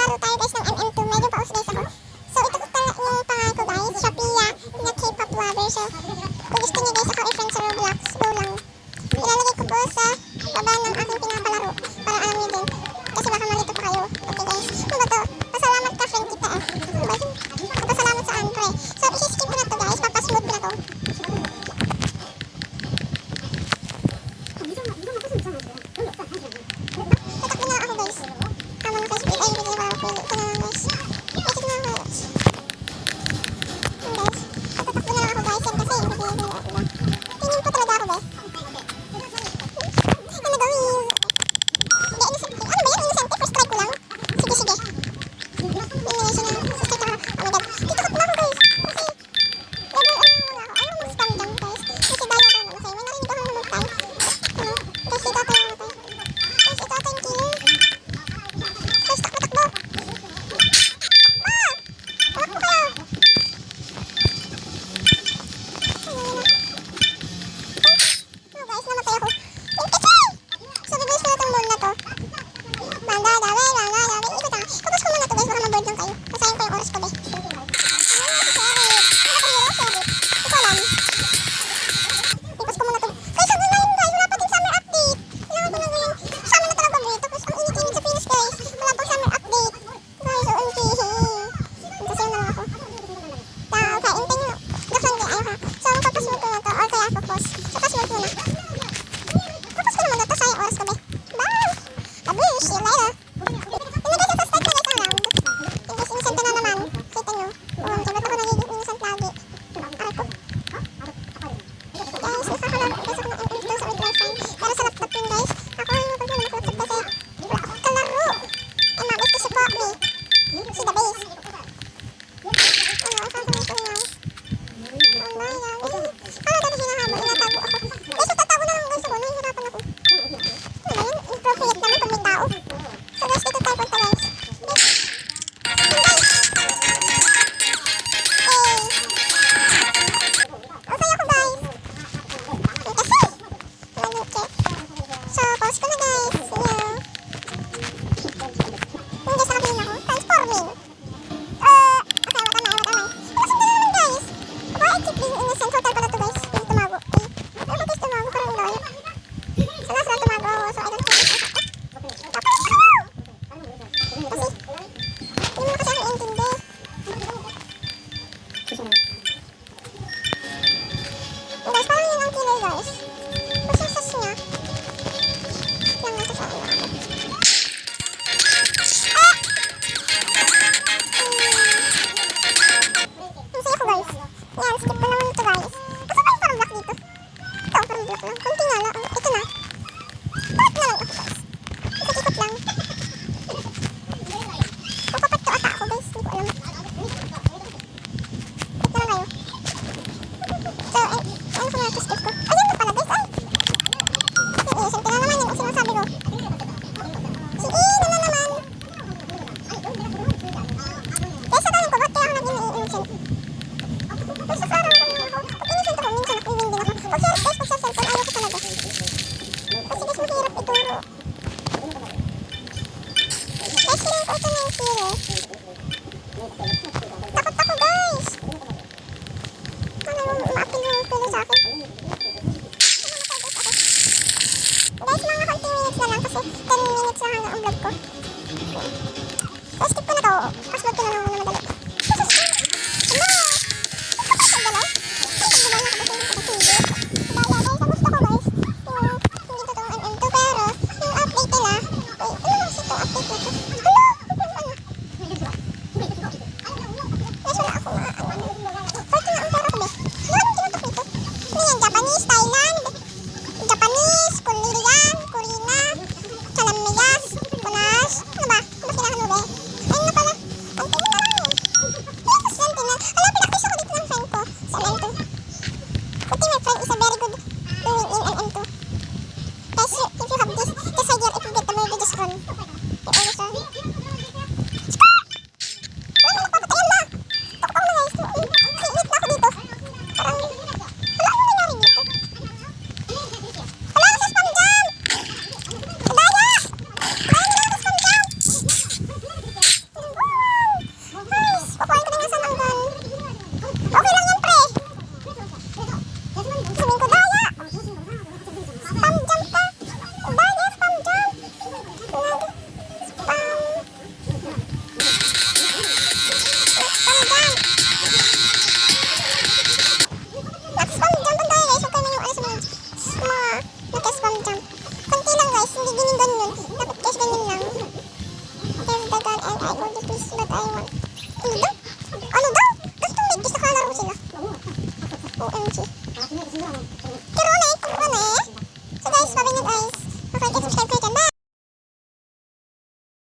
maglalaro tayo guys ng MM2. Medyo paus guys ako. So ito pala yung pangalan ko guys, Shopia na K-pop lover. So kung gusto niyo guys ako i-friend sa Roblox, go lang. Ilalagay ko po sa baba ng aking pinapalaro para alam niyo din. Kasi baka malito pa kayo. Okay guys. Ano ba to? Pasalamat ka friend kita ah. Ano ba yun? Pasalamat saan pre? So isi-skip ko na to guys. Papasmooth ko na to. Tatakbo na ako guys. Habang naka-speed ay hindi na ako pili. Ito na lang guys. Exit na ako guys. Yun guys. Tatakbo na lang ako guys. Yan kasi hindi na ako. Tingin ko talaga ako guys. Ano gawin? Hindi, innocent. Ano ba yan? Innocent? First try ko lang. Sige, sige. Elimination na. First try ko lang. Oh my god. Titakot na ako guys. Kasi level ano muna ako. Ayaw mag-spam dyan guys. Kasi dahil ako naman. Okay, may narinig ako naman tayo. Ano? Guys, ito tayo naman tayo. Guys, ito tayo yung killer. Guys, takbo, takbo. Ah! Takbo kayo. Oh guys, namatay ako. Yung kasi! So, bibilis ko na itong ball na to. Banda, dami. Ikot lang. Tapos ko muna to guys, baka maboard lang kayo. Masayang ko yung oras ko be. Ano na si Sherry? Ano ka rin Sherry? Ito lang. Ipos ko muna to. Guys, ano na yun guys? Wala pa din summer update. Kailangan ko na ngayon. Summer na talaga be. Tapos ang init-init sa Phoenix guys. Wala pang summer update. Guys, OMG. Kasi yun na lang ako. Okay, intay nyo. Gaksan kayo. Ayaw ha. So, magpapasmooth ko na to. Or kaya ako pause. So, pasmooth muna. Tapos ko naman na to. Sayang oras ko be. Bye! Abush! See you later! Yun na guys, sa start na guys ang round. Yung guys, innocent ka na naman. Kita nyo. Ba't ako nagiging innocent lagi? Aray ko. Guys, nakakalap guys ako ng MM2 sa Ultra Fine. Pero sa laptop yun guys. Ako ay mapagmula ng laptop kasi wala akong kalaro. And mom is to support me. See the base. Ano, saan ko nito now? Oh my god. Ano dati hinahabol? Inatago ako. Guys, tatago na lang guys ako. Nahihirapan ako. Ano ba yun? Appropriate naman pag may tao. So guys, dito tayo punta guys. Guys. Yun guys. Hey. Ang saya ko guys. Yun kasi. Maluke. So, pause ko na guys. See you. Yun guys, nakapilin ako. Transforming. Okay, what am I? Innocent na naman guys. Why I keep being innocent? Hotel pala to guys. Hindi tumago. Ano ba guys tumago? Parang loy. So, last na tumago. So, I don't think it's tapos ako! Kasi, hindi mo kasi ako intindi. Guys, parang yun ang killer guys. Processes niya. Lang nasa sa akin ako. Ah! Ang saya ko guys. Yan, skip ko naman ito guys. Kasi ba yung parang block dito? Ito, parang block lang. Kunti nga lang. Ito na. Bakit na lang ako guys? Ikot-ikot lang. Kukapat to ata ako guys. Hindi ko alam. Ikot na lang kayo. So, ano ko na ito skip ko? Ayun na pala guys. Ay! Yung innocent na naman yung sinasabi ko. Si Ina na naman. Guys, sa tanong ko, ba't kaya ako naging innocent? Guys, sa parang ganun ako. Pag innocent ako, minsan nakiwin din ako. Pag serious guys, pag sa cellphone, ayaw ko talaga. Kasi guys, mahirap ituro. Guys, feeling ko ito na yung killer. Takot ako guys. Ano yung ma-appeal yung killer sa akin? Guys, mga konting minutes na lang kasi 10 minutes na hanggang ang vlog ko. So, skip ko na to. Password ko na lang muna madali. Ano? Ang galaw? Ang galaw na kasi hindi. Dahil guys, ang gusto ko guys, yung hindi totoong MM2 pero yung update nila, ano mas ito update na to? Hello? Ano? Guys, wala ako maano. Pwede nga ang pera ko be. Ano kinutok nito? Ano yan? Japanese, Thailand, Japanese, Korean, Corina, Chalamiyas, Kunas. Ano ba? Ano ba kailangan mo be? Ayun na pala. Ang tingin na lang eh. crunchy.